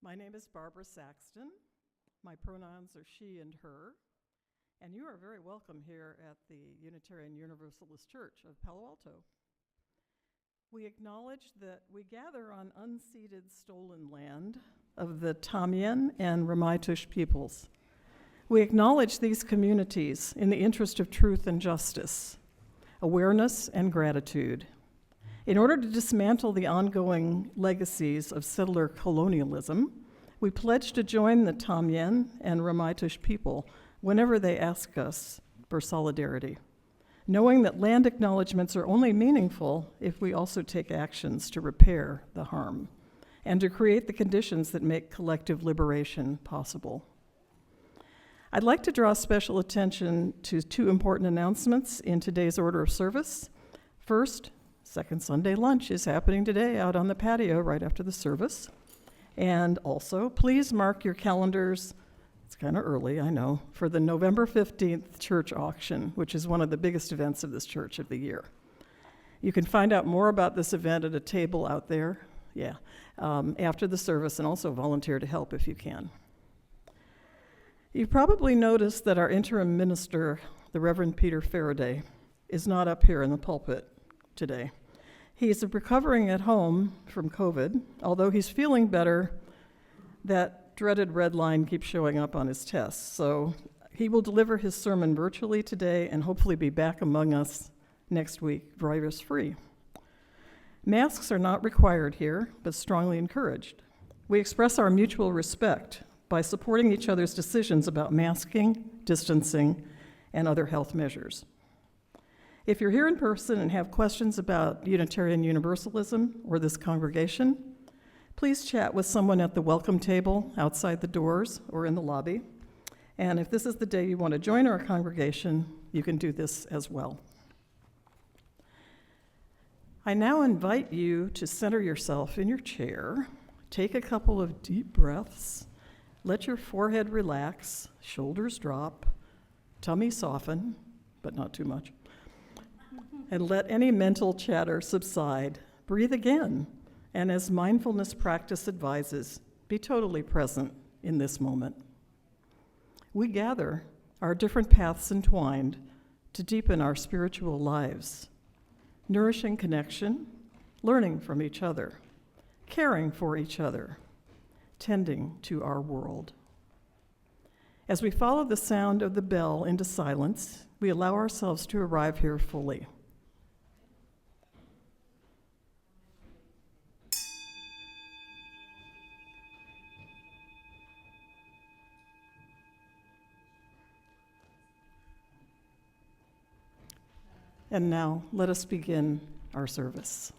My name is Barbara Saxton. My pronouns are she and her, and you are very welcome here at the Unitarian Universalist Church of Palo Alto. We acknowledge that we gather on unceded stolen land of the Tamien and Ramaytush peoples. We acknowledge these communities in the interest of truth and justice, awareness and gratitude. In order to dismantle the ongoing legacies of settler colonialism, we pledge to join the Tamien and Ramaytush people whenever they ask us for solidarity, knowing that land acknowledgements are only meaningful if we also take actions to repair the harm and to create the conditions that make collective liberation possible. I'd like to draw special attention to two important announcements in today's order of service. First, Second Sunday lunch is happening today out on the patio right after the service. And also, please mark your calendars, it's kind of early, I know, for the November 15th church auction, which is one of the biggest events of this church of the year. You can find out more about this event at a table out there, after the service, and also volunteer to help if you can. You've probably noticed that our interim minister, the Reverend Peter Faraday, is not up here in the pulpit today. He's recovering at home from COVID, although he's feeling better. That dreaded red line keeps showing up on his tests. So he will deliver his sermon virtually today and hopefully be back among us next week, virus-free. Masks are not required here, but strongly encouraged. We express our mutual respect by supporting each other's decisions about masking, distancing, and other health measures. If you're here in person and have questions about Unitarian Universalism or this congregation, please chat with someone at the welcome table outside the doors or in the lobby. And if this is the day you want to join our congregation, you can do this as well. I now invite you to center yourself in your chair, take a couple of deep breaths, let your forehead relax, shoulders drop, tummy soften, but not too much. And let any mental chatter subside. Breathe again, and as mindfulness practice advises, be totally present in this moment. We gather, our different paths entwined, to deepen our spiritual lives, nourishing connection, learning from each other, caring for each other, tending to our world. As we follow the sound of the bell into silence, we allow ourselves to arrive here fully. And now, let us begin our service.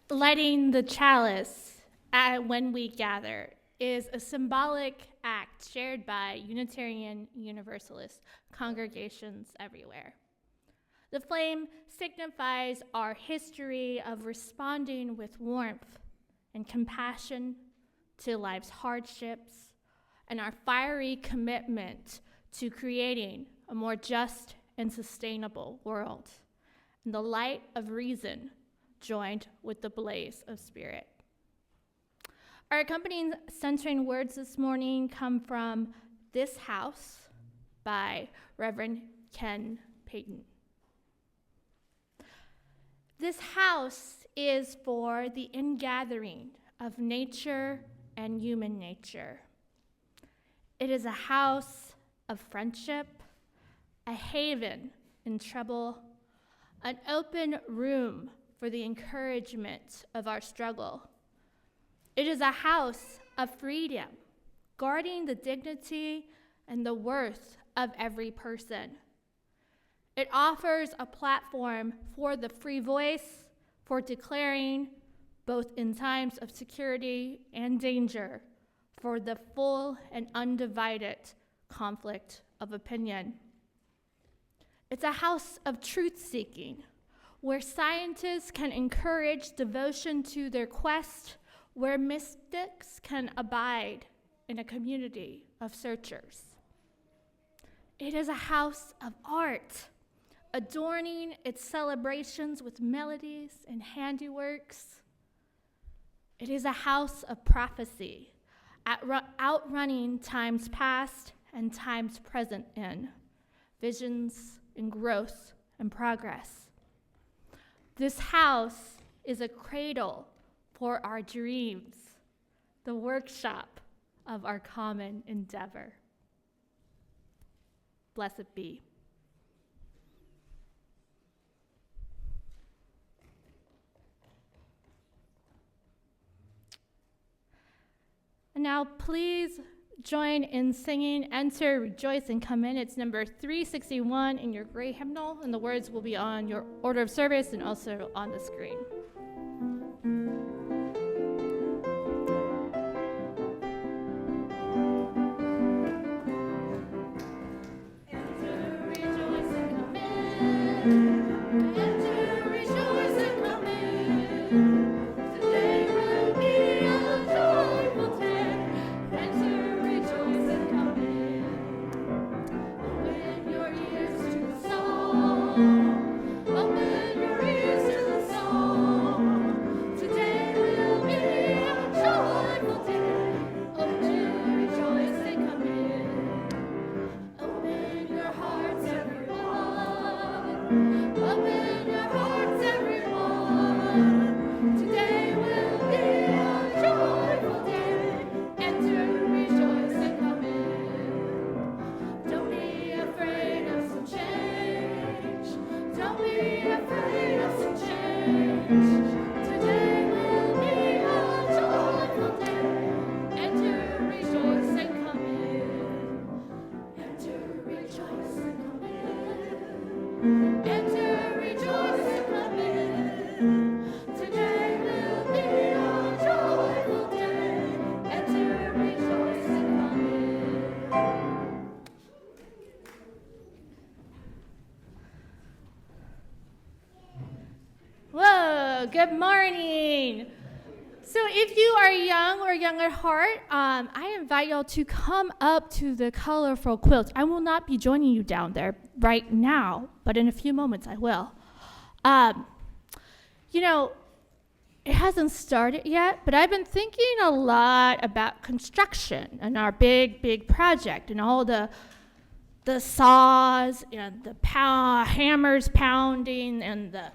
lighting the chalice when we gather is a symbolic act shared by Unitarian Universalist congregations everywhere. The flame signifies our history of responding with warmth and compassion to life's hardships and our fiery commitment to creating a more just and sustainable world in the light of reason joined with the blaze of spirit. Our accompanying centering words this morning come from This House by Reverend Ken Payton. This house is for the ingathering of nature and human nature. It is a house of friendship, a haven in trouble, an open room for the encouragement of our struggle. It is a house of freedom, guarding the dignity and the worth of every person. It offers a platform for the free voice, for declaring, both in times of security and danger, for the full and undivided conflict of opinion. It's a house of truth-seeking, where scientists can encourage devotion to their quest, where mystics can abide in a community of searchers. It is a house of art, adorning its celebrations with melodies and handiworks. It is a house of prophecy, outrunning times past and times present in, visions and growth and progress. This house is a cradle for our dreams, the workshop of our common endeavor. Blessed be. And now please join in singing Enter, Rejoice, and Come In. It's number 361 in your gray hymnal, and the words will be on your order of service and also on the screen. Good morning. So if you are young or young at heart, I invite y'all to come up to the colorful quilts. I will not be joining you down there right now, but in a few moments I will. It hasn't started yet, but I've been thinking a lot about construction and our big project and all the saws and the hammers pounding and the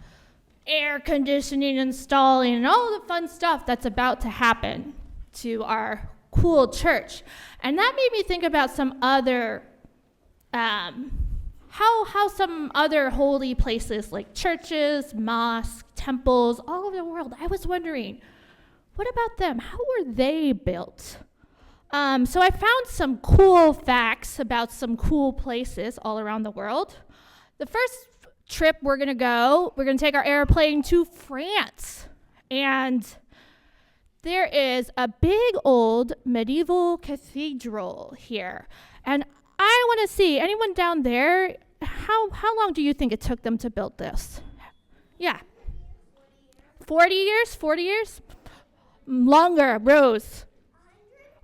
air conditioning installing and all the fun stuff that's about to happen to our cool church. And that made me think about some other, how some other holy places like churches, mosques, temples, all over the world, I was wondering, what about them? How were they built? So I found some cool facts about some cool places all around the world. The first trip we're going to take our airplane to France. And there is a big old medieval cathedral here. And I want to see, anyone down there, how long do you think it took them to build this? Yeah. 40 years? 40 years? Longer, Rose.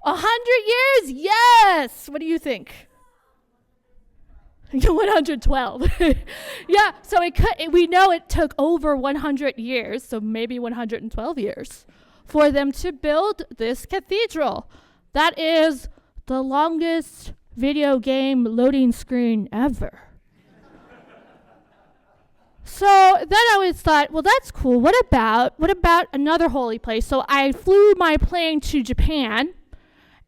100 years? Yes! What do you think? 112. Yeah, so we know it took over 100 years, so maybe 112 years, for them to build this cathedral. That is the longest video game loading screen ever. So then I always thought, well, that's cool. What about another holy place? So I flew my plane to Japan,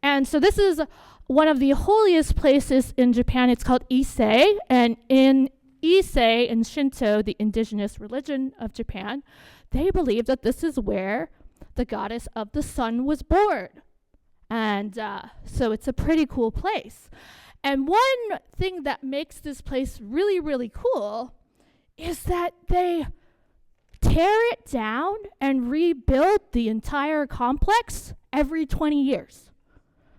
and so this is one of the holiest places in Japan. It's called Ise, and in Ise, in Shinto, the indigenous religion of Japan, they believe that this is where the goddess of the sun was born. And so it's a pretty cool place. And one thing that makes this place really, really cool is that they tear it down and rebuild the entire complex every 20 years.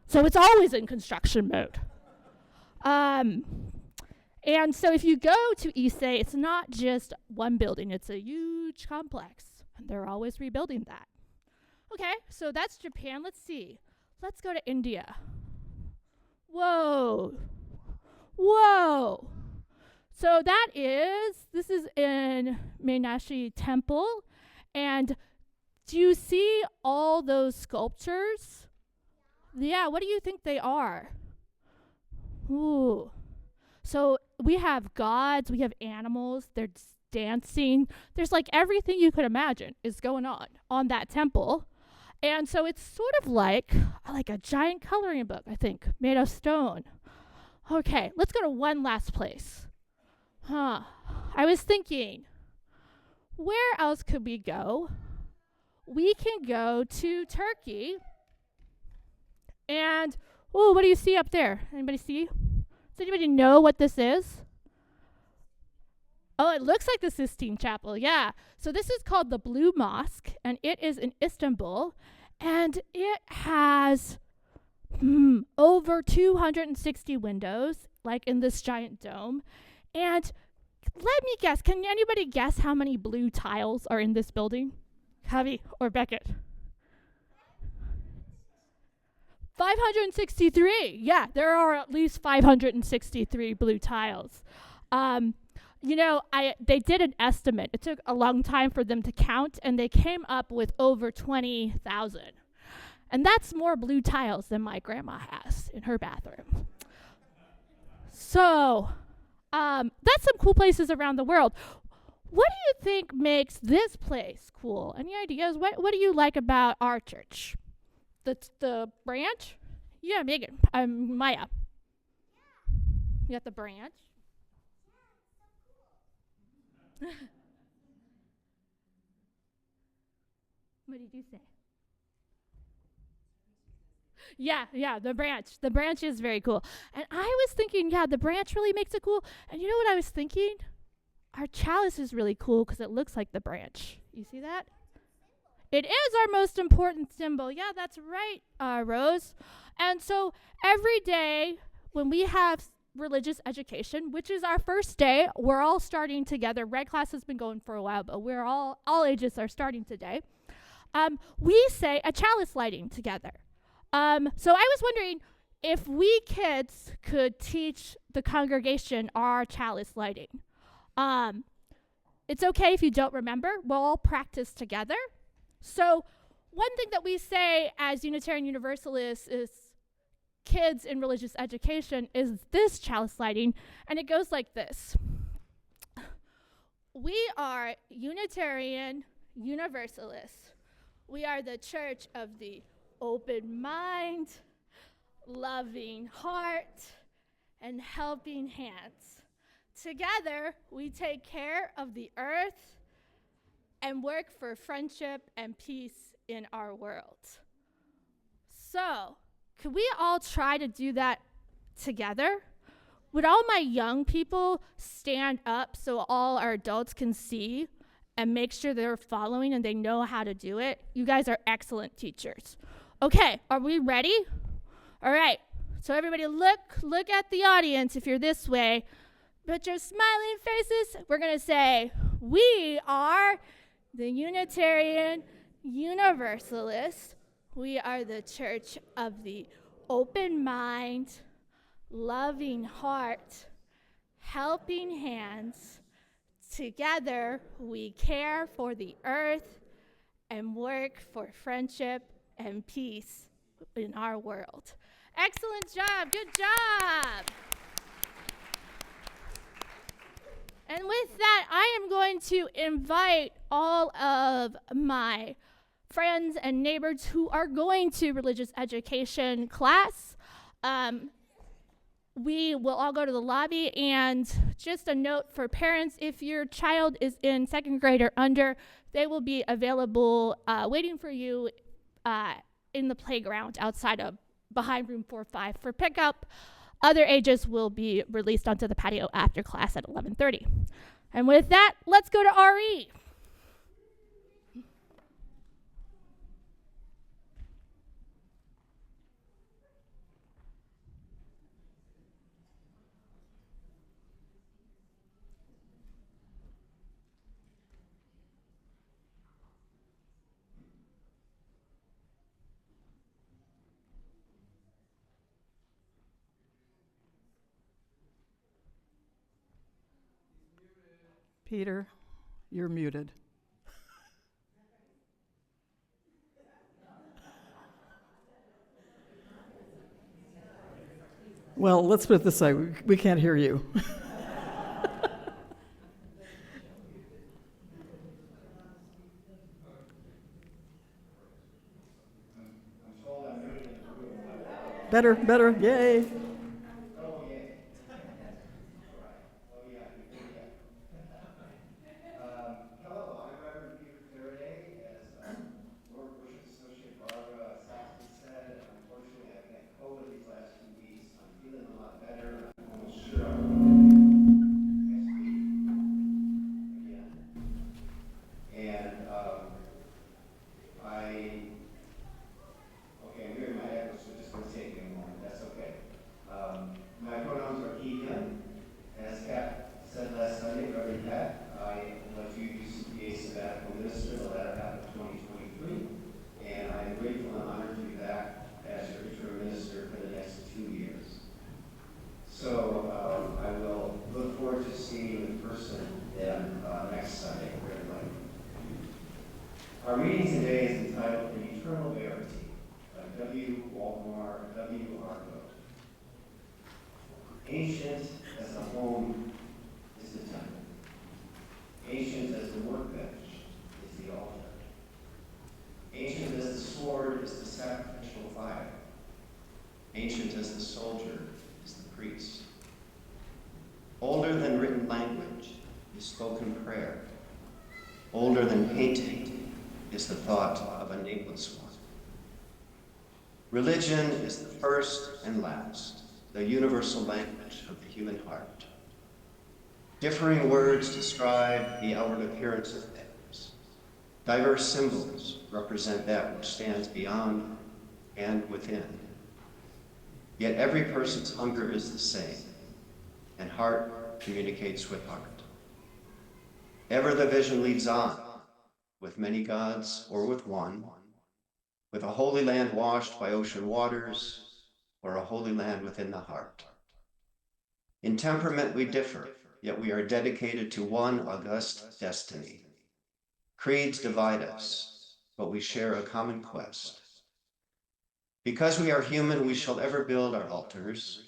So it's always in construction mode. And so if you go to Ise, it's not just one building, it's a huge complex. And they're always rebuilding that. Okay, so that's Japan. Let's see. Let's go to India. Whoa. Whoa. So this is in Meenakshi Temple. And do you see all those sculptures? Yeah, what do you think they are? Ooh. So we have gods, we have animals, they're dancing. There's like everything you could imagine is going on that temple. And so it's sort of like a giant coloring book, I think, made of stone. Okay, let's go to one last place. I was thinking, where else could we go? We can go to Turkey. And, what do you see up there? Anybody see? Does anybody know what this is? Oh, it looks like the Sistine Chapel, yeah. So this is called the Blue Mosque, and it is in Istanbul, and it has over 260 windows, like in this giant dome. And let me guess, can anybody guess how many blue tiles are in this building? Javi or Beckett? 563. Yeah, there are at least 563 blue tiles. They did an estimate. It took a long time for them to count, and they came up with over 20,000. And that's more blue tiles than my grandma has in her bathroom. So, that's some cool places around the world. What do you think makes this place cool? Any ideas? What do you like about our church? The branch? Yeah, Megan. Maya. You got the branch? What did you say? Yeah, the branch. The branch is very cool. And I was thinking, the branch really makes it cool. And you know what I was thinking? Our chalice is really cool because it looks like the branch. You see that? It is our most important symbol. Yeah, that's right, Rose. And so every day when we have religious education, which is our first day, we're all starting together. Red class has been going for a while, but we're all ages are starting today. We say a chalice lighting together. So I was wondering if we kids could teach the congregation our chalice lighting. It's okay if you don't remember. We'll all practice together. So one thing that we say as Unitarian Universalists is kids in religious education is this chalice lighting, and it goes like this. We are Unitarian Universalists. We are the church of the open mind, loving heart, and helping hands. Together, we take care of the earth and work for friendship and peace in our world. So, could we all try to do that together? Would all my young people stand up so all our adults can see and make sure they're following and they know how to do it, you guys are excellent teachers. Okay, are we ready? All right, so everybody look at the audience if you're this way. Put your smiling faces. We're going to say, we are the Unitarian Universalists. We are the church of the open mind, loving heart, helping hands. Together, we care for the earth and work for friendship and peace in our world. Excellent job. Good job. And with that, I am going to invite all of my friends and neighbors who are going to religious education class. We will all go to the lobby, and just a note for parents, if your child is in second grade or under, they will be available waiting for you in the playground outside of behind room 4-5 for pickup. Other ages will be released onto the patio after class at 11:30. And with that, let's go to RE. Peter, you're muted. Well, let's put it this way. We can't hear you. Better, yay. Our reading today is entitled "The Eternal Verity" by W. Argo. Ancient as the home is the temple. Ancient as the workbench is the altar. Ancient as the sword is the sacrificial fire. Ancient as the soldier is the priest. Older than written language is spoken prayer. Older than painting is the thought of a nameless one. Religion is the first and last, the universal language of the human heart. Differing words describe the outward appearance of things. Diverse symbols represent that which stands beyond and within. Yet every person's hunger is the same, and heart communicates with heart. Ever the vision leads on, with many gods or with one, with a holy land washed by ocean waters, or a holy land within the heart. In temperament we differ, yet we are dedicated to one august destiny. Creeds divide us, but we share a common quest. Because we are human, we shall ever build our altars.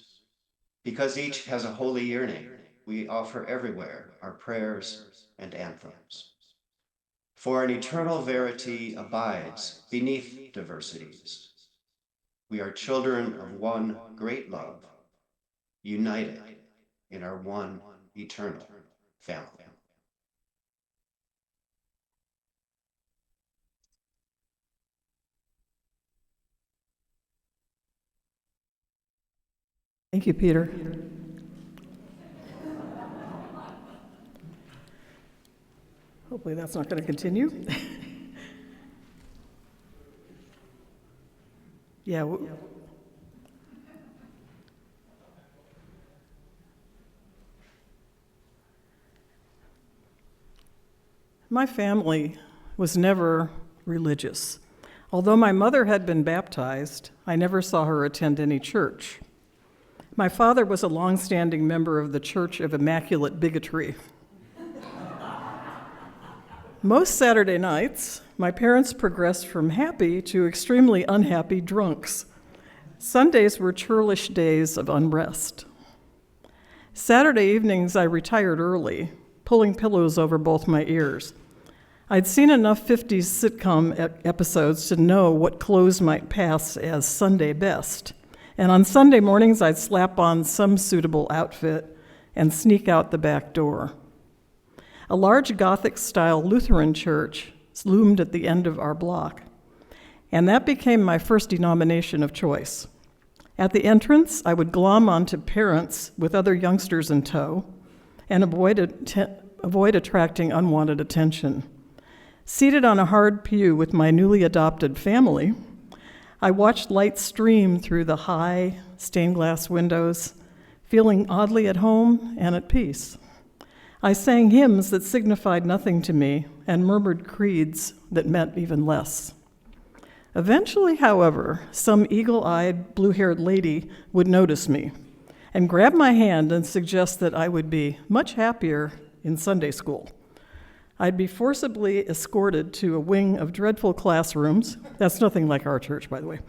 Because each has a holy yearning, we offer everywhere our prayers and anthems. For an eternal verity abides beneath diversities. We are children of one great love, united in our one eternal family. Thank you, Peter. Hopefully that's not going to continue. Yeah. My family was never religious. Although my mother had been baptized, I never saw her attend any church. My father was a long-standing member of the Church of Immaculate Bigotry. Most Saturday nights, my parents progressed from happy to extremely unhappy drunks. Sundays were churlish days of unrest. Saturday evenings, I retired early, pulling pillows over both my ears. I'd seen enough 50s sitcom episodes to know what clothes might pass as Sunday best. And on Sunday mornings, I'd slap on some suitable outfit and sneak out the back door. A large Gothic-style Lutheran church loomed at the end of our block, and that became my first denomination of choice. At the entrance, I would glom onto parents with other youngsters in tow and avoid attracting unwanted attention. Seated on a hard pew with my newly adopted family, I watched light stream through the high, stained glass windows, feeling oddly at home and at peace. I sang hymns that signified nothing to me and murmured creeds that meant even less. Eventually, however, some eagle-eyed, blue-haired lady would notice me and grab my hand and suggest that I would be much happier in Sunday school. I'd be forcibly escorted to a wing of dreadful classrooms, that's nothing like our church, by the way,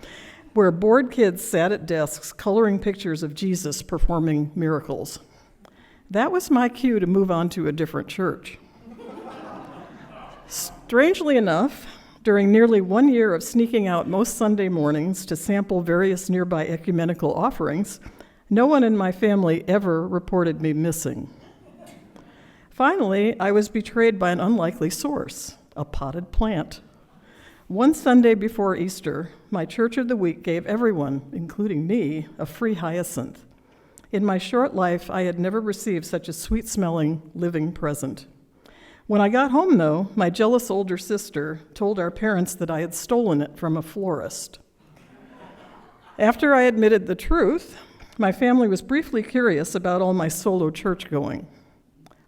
where bored kids sat at desks coloring pictures of Jesus performing miracles. That was my cue to move on to a different church. Strangely enough, during nearly 1 year of sneaking out most Sunday mornings to sample various nearby ecumenical offerings, no one in my family ever reported me missing. Finally, I was betrayed by an unlikely source, a potted plant. One Sunday before Easter, my Church of the Week gave everyone, including me, a free hyacinth. In my short life, I had never received such a sweet-smelling, living present. When I got home, though, my jealous older sister told our parents that I had stolen it from a florist. After I admitted the truth, my family was briefly curious about all my solo church-going.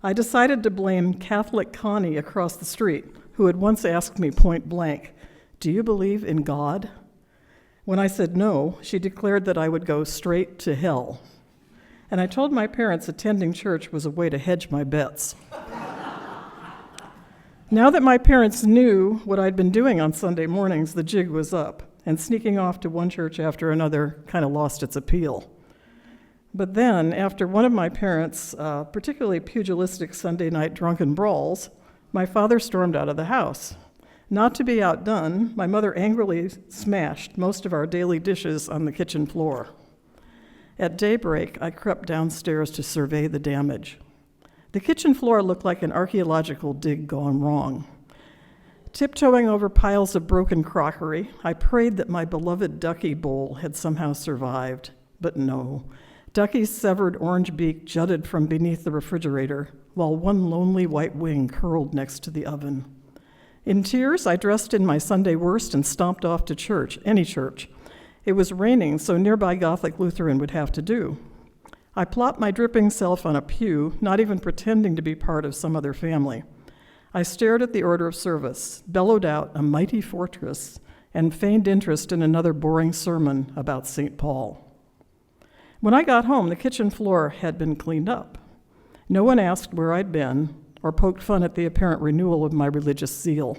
I decided to blame Catholic Connie across the street, who had once asked me point blank, "Do you believe in God?" When I said no, she declared that I would go straight to hell. And I told my parents attending church was a way to hedge my bets. Now that my parents knew what I'd been doing on Sunday mornings, the jig was up, and sneaking off to one church after another kind of lost its appeal. But then, after one of my parents' particularly pugilistic Sunday night drunken brawls, my father stormed out of the house. Not to be outdone, my mother angrily smashed most of our daily dishes on the kitchen floor. At daybreak, I crept downstairs to survey the damage. The kitchen floor looked like an archaeological dig gone wrong. Tiptoeing over piles of broken crockery, I prayed that my beloved Ducky bowl had somehow survived, but no. Ducky's severed orange beak jutted from beneath the refrigerator, while one lonely white wing curled next to the oven. In tears, I dressed in my Sunday worst and stomped off to church, any church. It was raining, so nearby Gothic Lutheran would have to do. I plopped my dripping self on a pew, not even pretending to be part of some other family. I stared at the order of service, bellowed out a mighty fortress, and feigned interest in another boring sermon about St. Paul. When I got home, the kitchen floor had been cleaned up. No one asked where I'd been or poked fun at the apparent renewal of my religious zeal.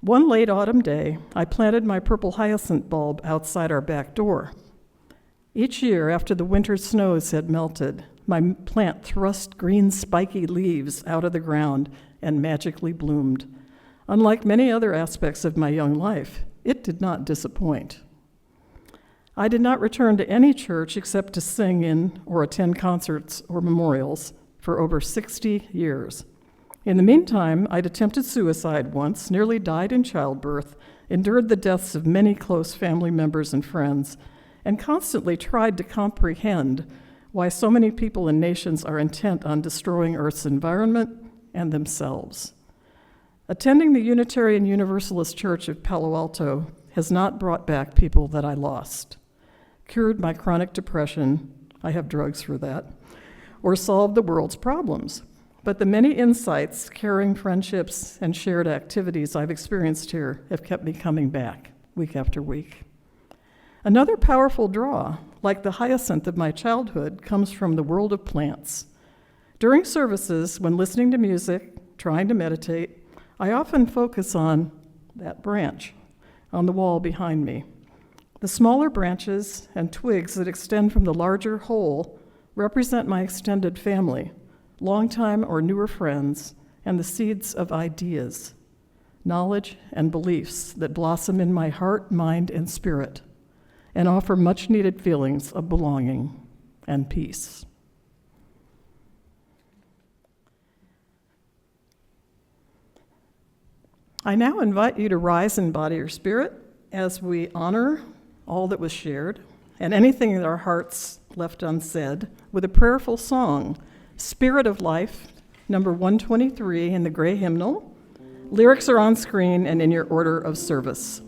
One late autumn day, I planted my purple hyacinth bulb outside our back door. Each year, after the winter snows had melted, my plant thrust green spiky leaves out of the ground and magically bloomed. Unlike many other aspects of my young life, it did not disappoint. I did not return to any church except to sing in or attend concerts or memorials for over 60 years. In the meantime, I'd attempted suicide once, nearly died in childbirth, endured the deaths of many close family members and friends, and constantly tried to comprehend why so many people and nations are intent on destroying Earth's environment, and themselves. Attending the Unitarian Universalist Church of Palo Alto has not brought back people that I lost, cured my chronic depression, I have drugs for that, or solved the world's problems. But the many insights, caring friendships, and shared activities I've experienced here have kept me coming back week after week. Another powerful draw, like the hyacinth of my childhood, comes from the world of plants. During services, when listening to music, trying to meditate, I often focus on that branch on the wall behind me. The smaller branches and twigs that extend from the larger whole represent my extended family, longtime or newer friends, and the seeds of ideas, knowledge, and beliefs that blossom in my heart, mind, and spirit, and offer much-needed feelings of belonging and peace. I now invite you to rise in body or spirit as we honor all that was shared and anything that our hearts left unsaid with a prayerful song, Spirit of Life, number 123 in the gray hymnal. Lyrics are on screen and in your order of service.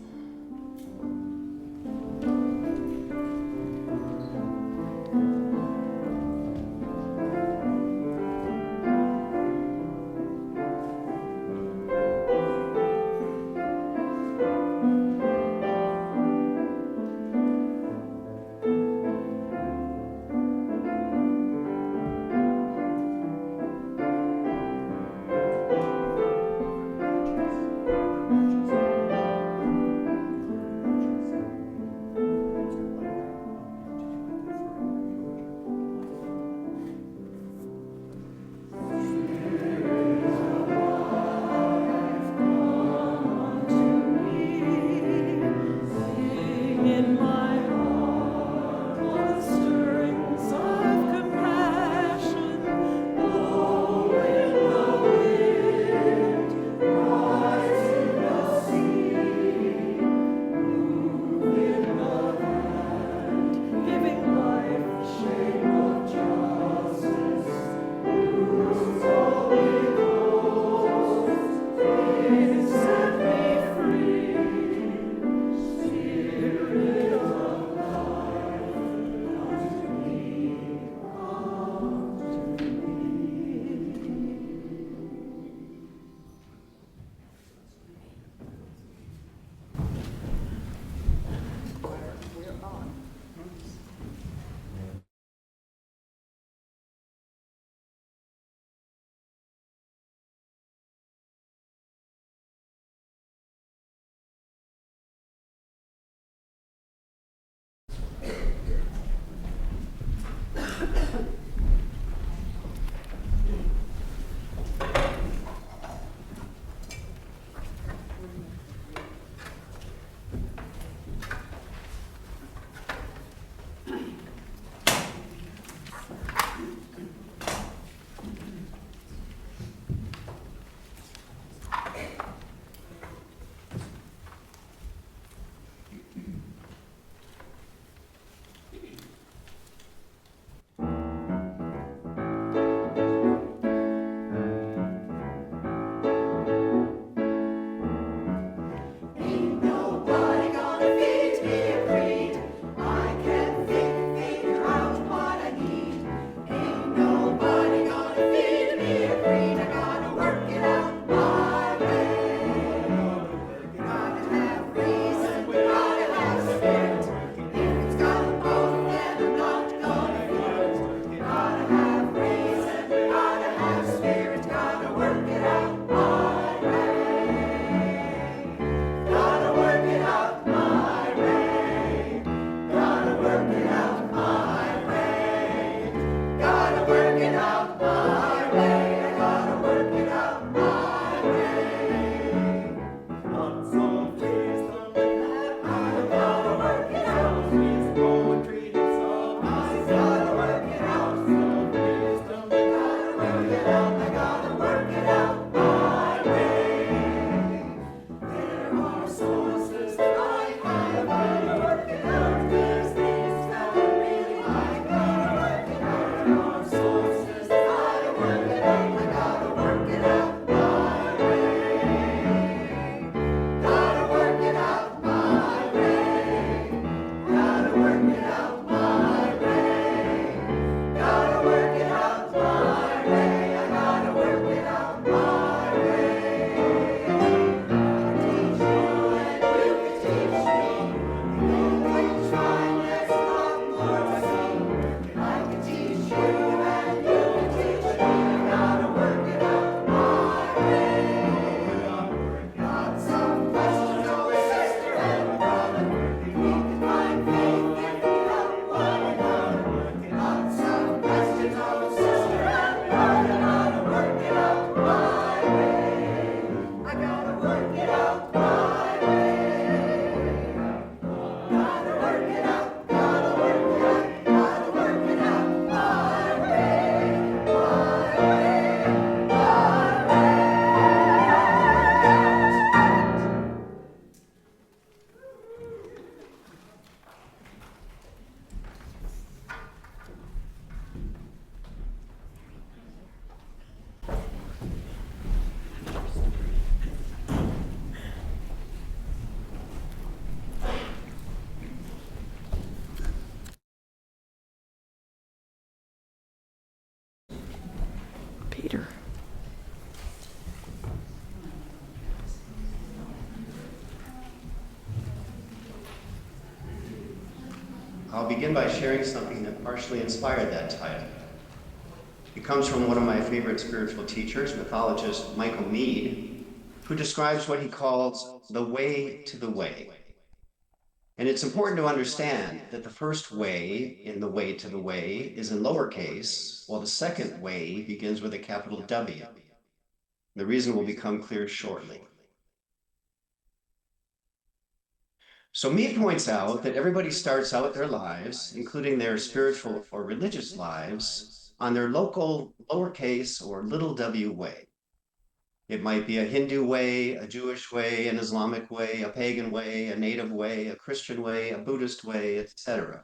Peter. I'll begin by sharing something that partially inspired that title. It comes from one of my favorite spiritual teachers, mythologist Michael Meade, who describes what he calls the way to the way. And it's important to understand that the first way in the way to the way is in lowercase, while the second way begins with a capital W. The reason will become clear shortly. So Meade points out that everybody starts out their lives, including their spiritual or religious lives, on their local lowercase or little w way. It might be a Hindu way, a Jewish way, an Islamic way, a pagan way, a native way, a Christian way, a Buddhist way, etc.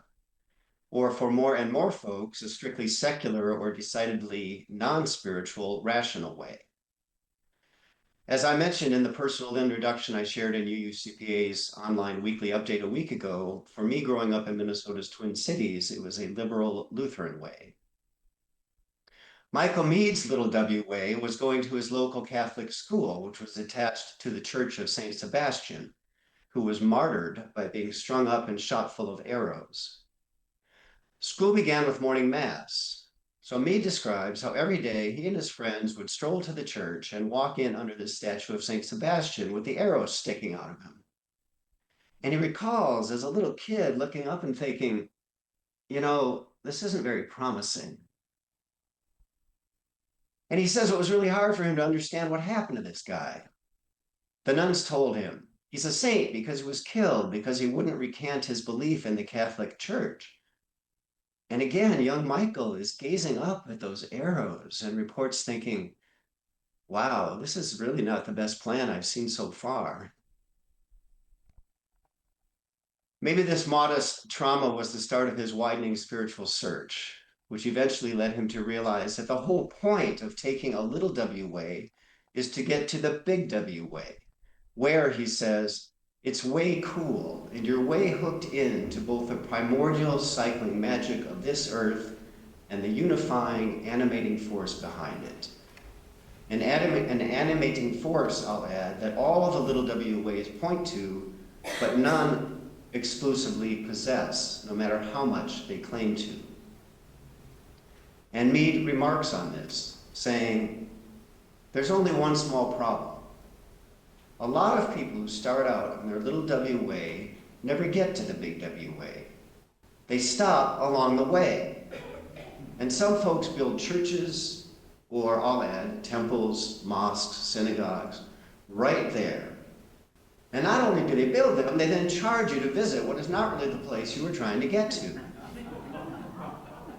Or for more and more folks, a strictly secular or decidedly non-spiritual rational way. As I mentioned in the personal introduction I shared in UUCPA's online weekly update a week ago, for me growing up in Minnesota's Twin Cities, it was a liberal Lutheran way. Michael Meade's little W way was going to his local Catholic school, which was attached to the Church of St. Sebastian, who was martyred by being strung up and shot full of arrows. School began with morning mass. So Meade describes how every day he and his friends would stroll to the church and walk in under the statue of St. Sebastian with the arrows sticking out of him. And he recalls as a little kid looking up and thinking, you know, this isn't very promising. And he says it was really hard for him to understand what happened to this guy. The nuns told him he's a saint because he was killed because he wouldn't recant his belief in the Catholic Church. And again, young Michael is gazing up at those arrows and reports thinking, wow, this is really not the best plan I've seen so far. Maybe this modest trauma was the start of his widening spiritual search, which eventually led him to realize that the whole point of taking a little W way is to get to the big W way, where, he says, it's way cool, and you're way hooked into both the primordial cycling magic of this earth and the unifying, animating force behind it. An animating force, I'll add, that all of the little W ways point to, but none exclusively possess, no matter how much they claim to. And Meade remarks on this, saying, there's only one small problem. A lot of people who start out on their little W way never get to the big W way. They stop along the way. And some folks build churches, or I'll add, temples, mosques, synagogues, right there. And not only do they build them, they then charge you to visit what is not really the place you were trying to get to.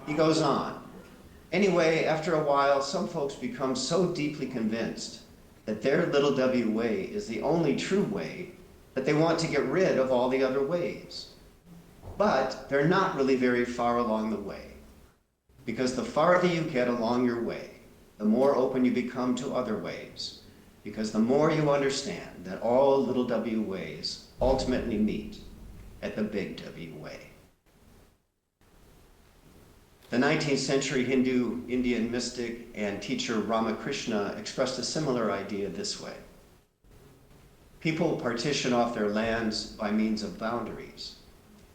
He goes on. Anyway, after a while, some folks become so deeply convinced that their little W way is the only true way that they want to get rid of all the other ways. But they're not really very far along the way, because the farther you get along your way, the more open you become to other ways, because the more you understand that all little W ways ultimately meet at the big W way. The 19th century Hindu Indian mystic and teacher Ramakrishna expressed a similar idea this way. People partition off their lands by means of boundaries,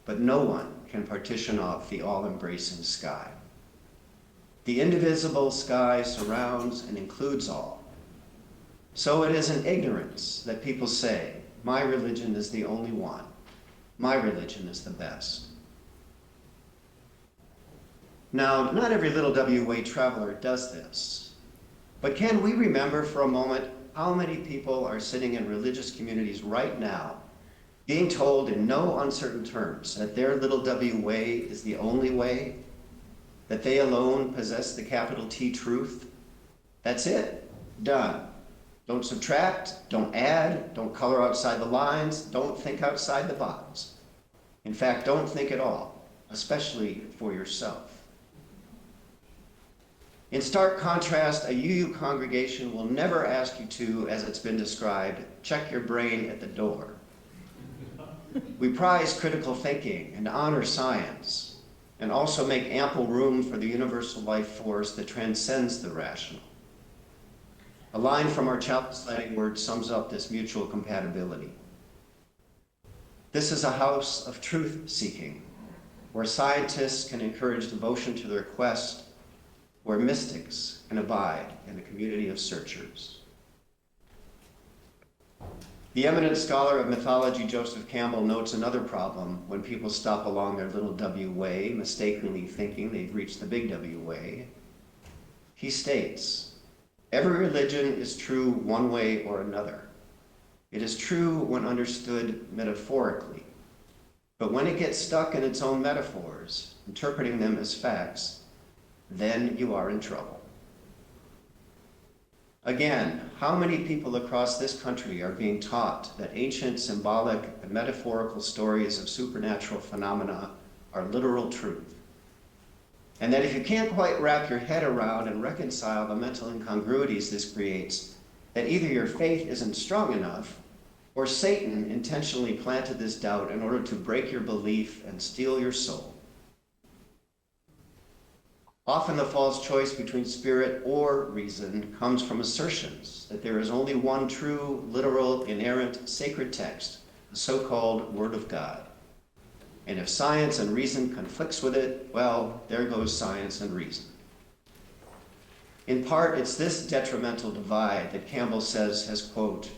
but no one can partition off the all-embracing sky. The indivisible sky surrounds and includes all. So it is in ignorance that people say, my religion is the only one. My religion is the best. Now, not every little W way traveler does this, but can we remember for a moment how many people are sitting in religious communities right now being told in no uncertain terms that their little W way is the only way, that they alone possess the capital T truth? That's it, done. Don't subtract, don't add, don't color outside the lines, don't think outside the box. In fact, don't think at all, especially for yourself. In stark contrast, a UU congregation will never ask you to, as it's been described, check your brain at the door. We prize critical thinking and honor science, and also make ample room for the universal life force that transcends the rational. A line from our chapel's lighting word sums up this mutual compatibility. This is a house of truth-seeking, where scientists can encourage devotion to their quest, where mystics can abide in a community of searchers. The eminent scholar of mythology, Joseph Campbell, notes another problem when people stop along their little W way, mistakenly thinking they've reached the big W way. He states, every religion is true one way or another. It is true when understood metaphorically, but when it gets stuck in its own metaphors, interpreting them as facts, then you are in trouble. Again, how many people across this country are being taught that ancient symbolic and metaphorical stories of supernatural phenomena are literal truth? And that if you can't quite wrap your head around and reconcile the mental incongruities this creates, that either your faith isn't strong enough, or Satan intentionally planted this doubt in order to break your belief and steal your soul. Often the false choice between spirit or reason comes from assertions that there is only one true, literal, inerrant, sacred text, the so-called Word of God. And if science and reason conflicts with it, well, there goes science and reason. In part, it's this detrimental divide that Campbell says has, quote,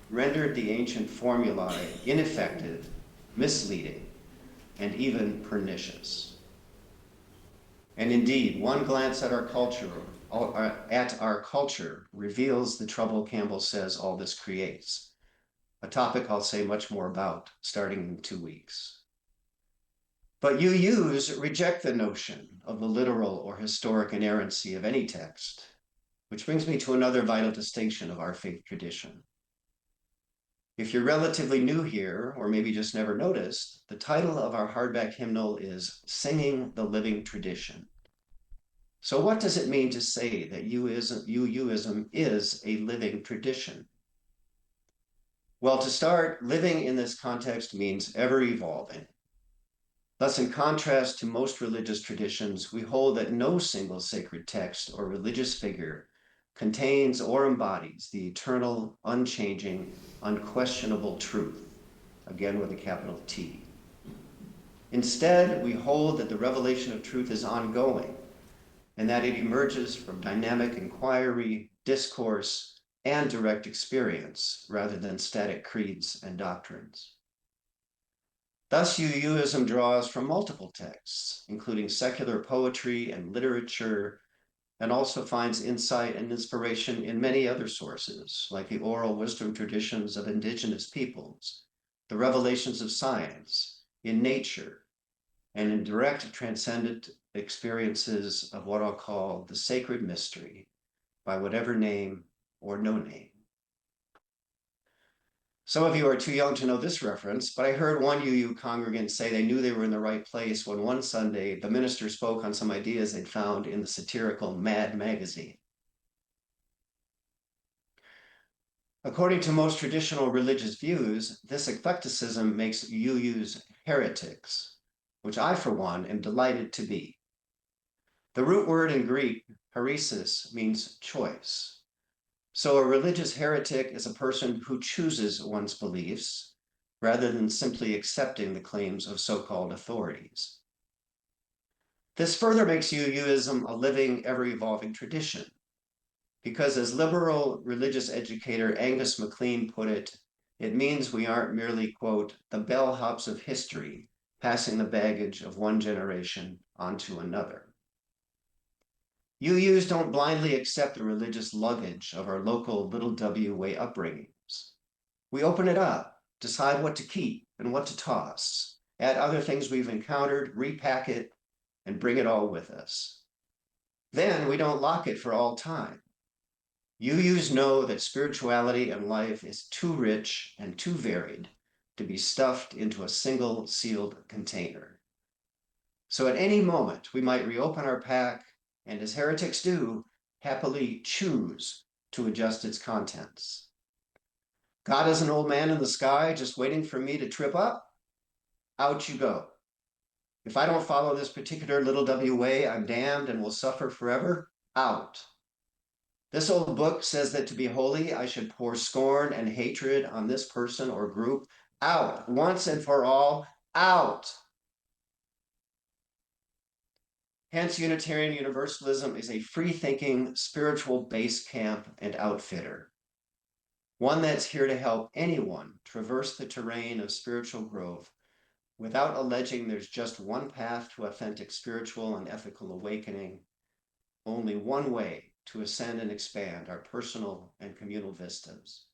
rendered the ancient formulae ineffective, misleading, and even pernicious. And indeed, one glance at our culture reveals the trouble Campbell says all this creates, a topic I'll say much more about starting in 2 weeks. But UUs reject the notion of the literal or historic inerrancy of any text, which brings me to another vital distinction of our faith tradition. If you're relatively new here, or maybe just never noticed, the title of our hardback hymnal is Singing the Living Tradition. So what does it mean to say that UUism is a living tradition? Well, to start, living in this context means ever evolving. Thus, in contrast to most religious traditions, we hold that no single sacred text or religious figure contains or embodies the eternal, unchanging, unquestionable truth, again with a capital T. Instead, we hold that the revelation of truth is ongoing and that it emerges from dynamic inquiry, discourse, and direct experience rather than static creeds and doctrines. Thus, UUism draws from multiple texts, including secular poetry and literature, and also finds insight and inspiration in many other sources, like the oral wisdom traditions of indigenous peoples, the revelations of science, in nature, and in direct transcendent experiences of what I'll call the sacred mystery, by whatever name or no name. Some of you are too young to know this reference, but I heard one UU congregant say they knew they were in the right place when one Sunday the minister spoke on some ideas they'd found in the satirical Mad magazine. According to most traditional religious views, this eclecticism makes UUs heretics, which I, for one, am delighted to be. The root word in Greek, heresis, means choice. So a religious heretic is a person who chooses one's beliefs rather than simply accepting the claims of so-called authorities. This further makes UUism a living, ever-evolving tradition, because as liberal religious educator Angus MacLean put it, it means we aren't merely, quote, the bellhops of history, passing the baggage of one generation onto another. UUs don't blindly accept the religious luggage of our local little W way upbringings. We open it up, decide what to keep and what to toss, add other things we've encountered, repack it, and bring it all with us. Then we don't lock it for all time. UUs know that spirituality and life is too rich and too varied to be stuffed into a single sealed container. So at any moment, we might reopen our pack and, as heretics do, happily choose to adjust its contents. God is an old man in the sky just waiting for me to trip up? Out you go. If I don't follow this particular little W way, I'm damned and will suffer forever? Out. This old book says that to be holy, I should pour scorn and hatred on this person or group out, once and for all, out. Hence, Unitarian Universalism is a free-thinking spiritual base camp and outfitter, one that's here to help anyone traverse the terrain of spiritual growth without alleging there's just one path to authentic spiritual and ethical awakening, only one way to ascend and expand our personal and communal vistas.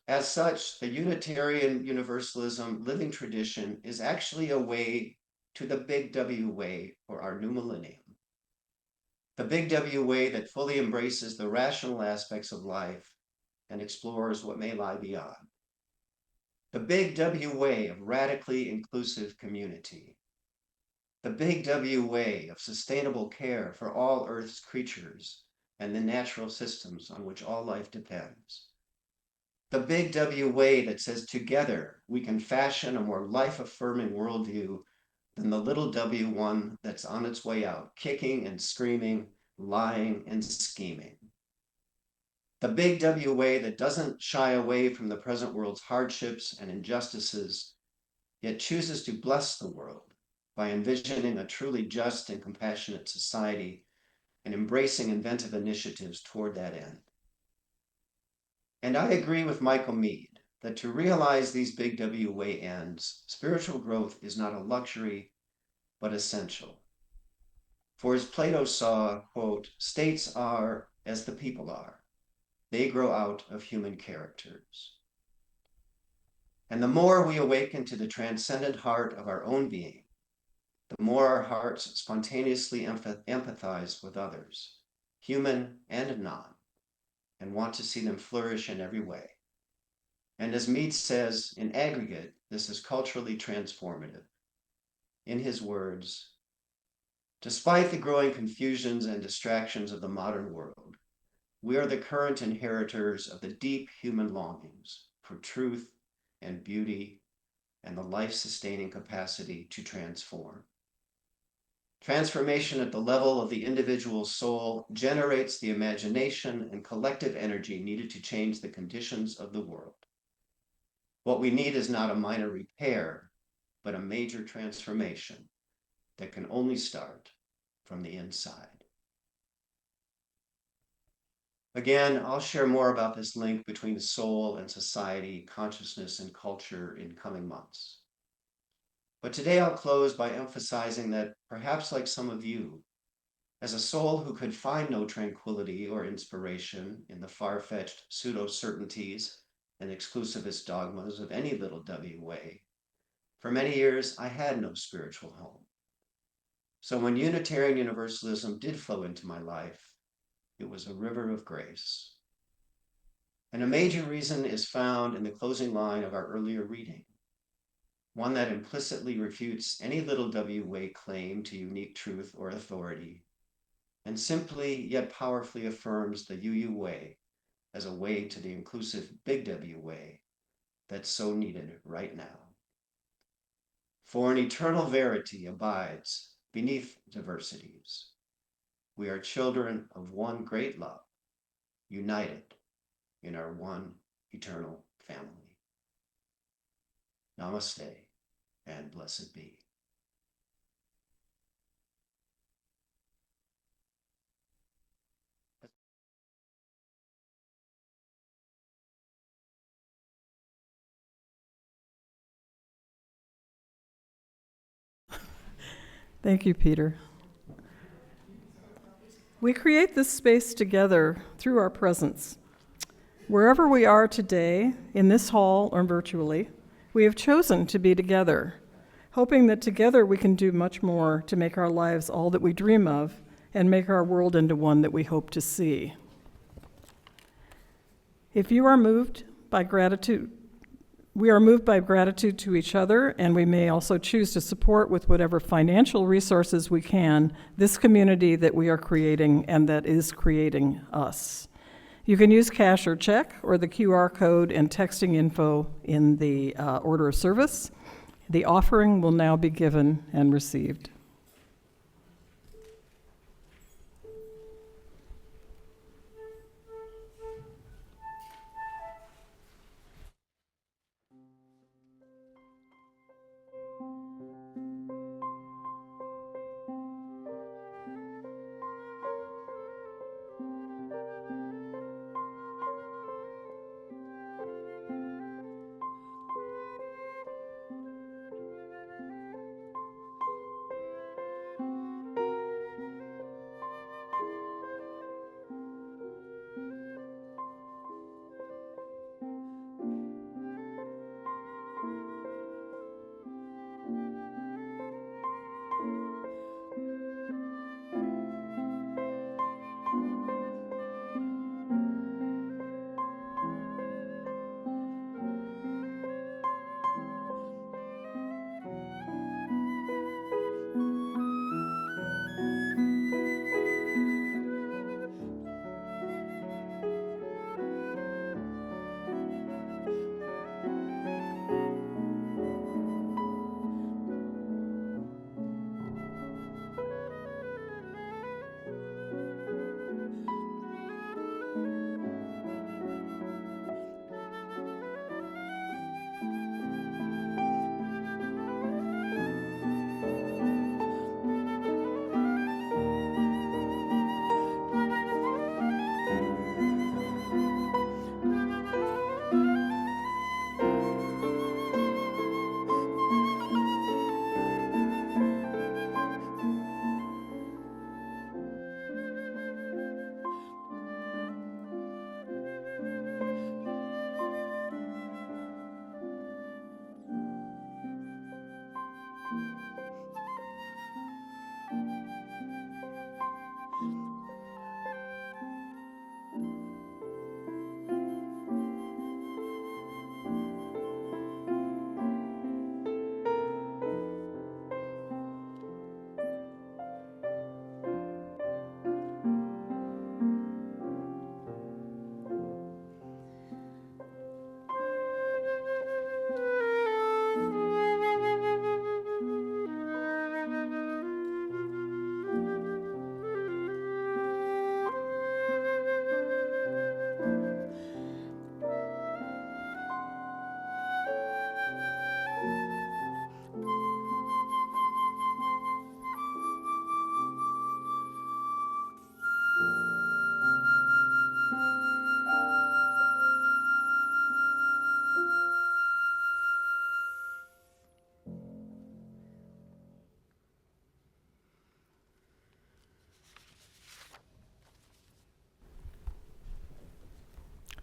As such, the Unitarian Universalism living tradition is actually a way to the big W way for our new millennium. The big W way that fully embraces the rational aspects of life and explores what may lie beyond. The big W way of radically inclusive community. The big W way of sustainable care for all Earth's creatures and the natural systems on which all life depends. The big W way that says together we can fashion a more life-affirming worldview than the little W one that's on its way out, kicking and screaming, lying and scheming. The big W way that doesn't shy away from the present world's hardships and injustices, yet chooses to bless the world by envisioning a truly just and compassionate society and embracing inventive initiatives toward that end. And I agree with Michael Meade that to realize these big W way ends, spiritual growth is not a luxury, but essential. For as Plato saw, quote, states are as the people are. They grow out of human characters. And the more we awaken to the transcendent heart of our own being, the more our hearts spontaneously empathize with others, human and non, and want to see them flourish in every way. And as Meade says, in aggregate, this is culturally transformative. In his words, despite the growing confusions and distractions of the modern world, we are the current inheritors of the deep human longings for truth and beauty and the life-sustaining capacity to transform. Transformation at the level of the individual soul generates the imagination and collective energy needed to change the conditions of the world. What we need is not a minor repair, but a major transformation that can only start from the inside. Again, I'll share more about this link between the soul and society, consciousness and culture in coming months. But today I'll close by emphasizing that perhaps like some of you, as a soul who could find no tranquility or inspiration in the far-fetched pseudo-certainties and exclusivist dogmas of any little W way, for many years I had no spiritual home. So when Unitarian Universalism did flow into my life, it was a river of grace. And a major reason is found in the closing line of our earlier reading, one that implicitly refutes any little W way claim to unique truth or authority, and simply yet powerfully affirms the UU way as a way to the inclusive big W way that's so needed right now. For an eternal verity abides beneath diversities. We are children of one great love, united in our one eternal family. Namaste and blessed be. Thank you, Peter. We create this space together through our presence. Wherever we are today, in this hall or virtually, we have chosen to be together, hoping that together we can do much more to make our lives all that we dream of and make our world into one that we hope to see. If you are moved by gratitude, we are moved by gratitude to each other, and we may also choose to support with whatever financial resources we can this community that we are creating and that is creating us. You can use cash or check or the QR code and texting info in the order of service. The offering will now be given and received.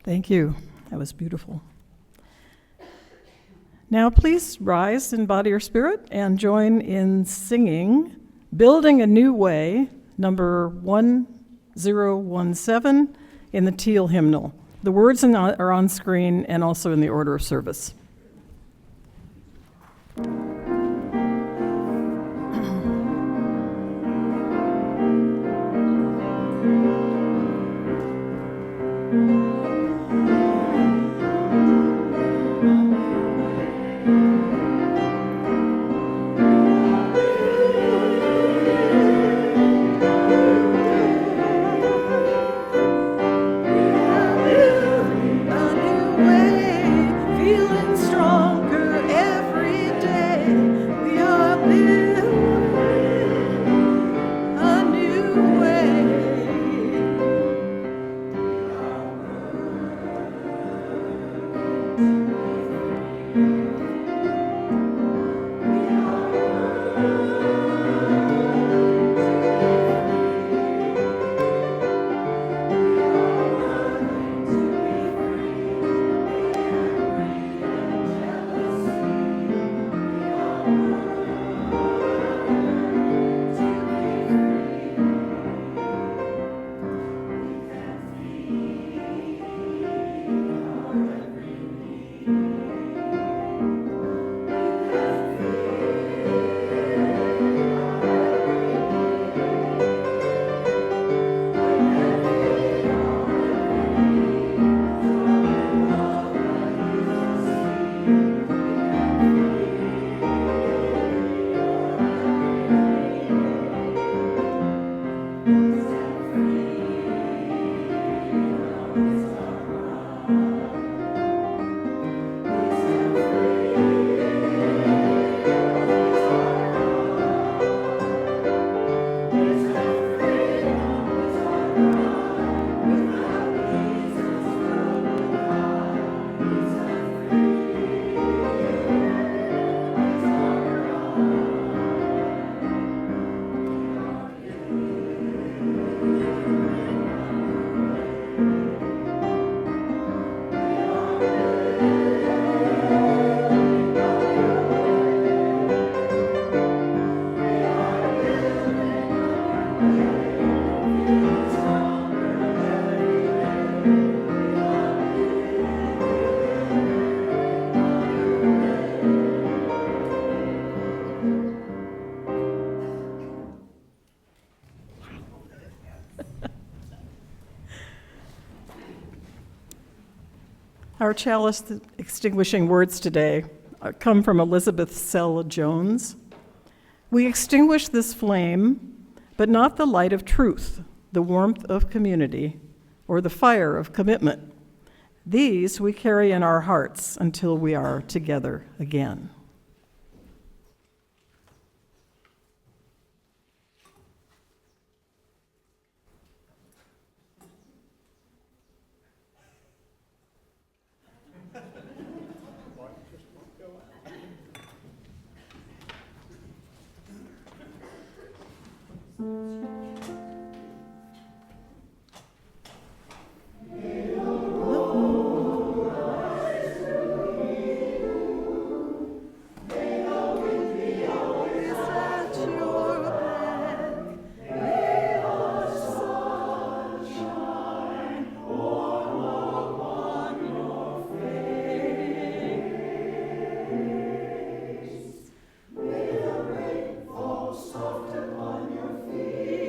Thank you. That was beautiful. Now please rise in body or spirit and join in singing Building a New Way, number 1017 in the Teal hymnal. The words are on screen and also in the order of service. Our chalice extinguishing words today come from Elizabeth Sell Jones. We extinguish this flame, but not the light of truth, the warmth of community, or the fire of commitment. These we carry in our hearts until we are together again. Soft upon your feet.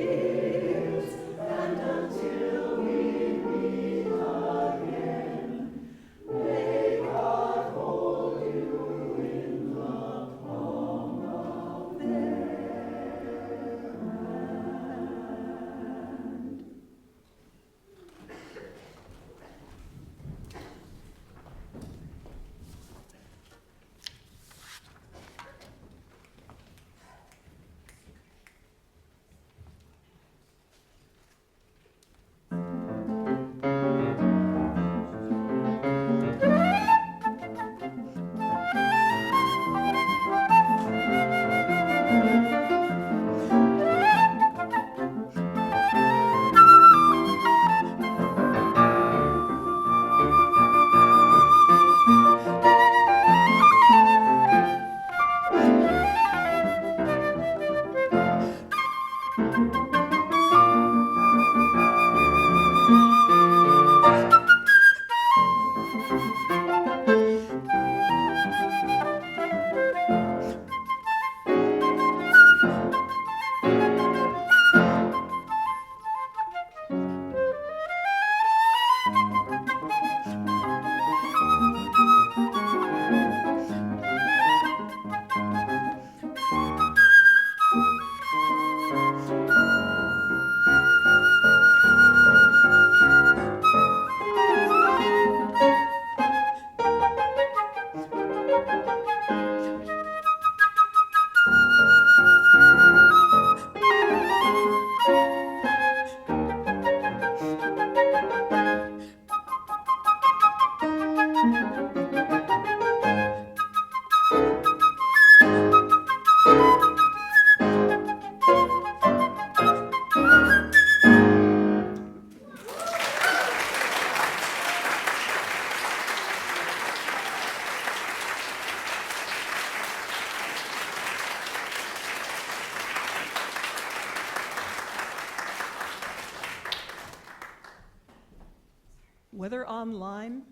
Whether online,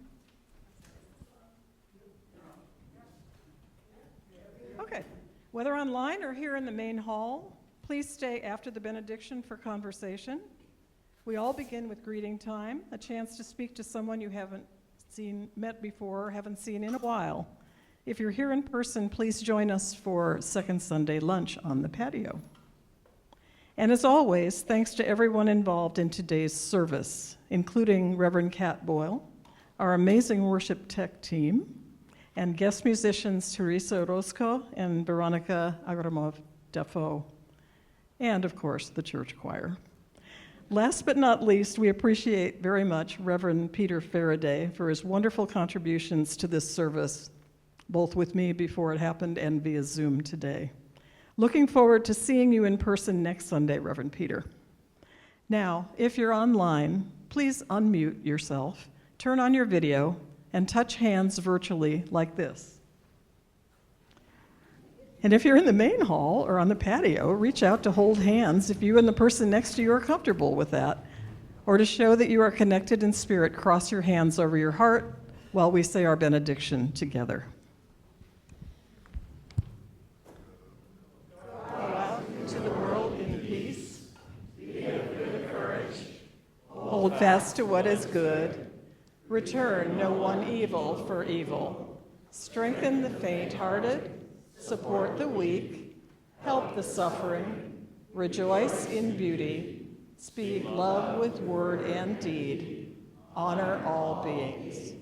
okay, whether online or here in the main hall, please stay after the benediction for conversation. We all begin with greeting time, a chance to speak to someone you haven't met before or haven't seen in a while. If you're here in person, please join us for Second Sunday lunch on the patio. And as always, thanks to everyone involved in today's service, including Reverend Kat Boyle, our amazing worship tech team, and guest musicians Teresa Orozco and Veronica Agramov-Defoe, and of course, the church choir. Last but not least, we appreciate very much Reverend Peter Faraday for his wonderful contributions to this service, both with me before it happened and via Zoom today. Looking forward to seeing you in person next Sunday, Reverend Peter. Now, if you're online, please unmute yourself, turn on your video, and touch hands virtually like this. And if you're in the main hall or on the patio, reach out to hold hands if you and the person next to you are comfortable with that. Or to show that you are connected in spirit, cross your hands over your heart while we say our benediction together. Go out into the world in peace. Be of good courage. Hold fast to what is good. Return no one evil for evil. Strengthen the faint-hearted. Support the weak, help the suffering, rejoice in beauty, speak love with word and deed, honor all beings.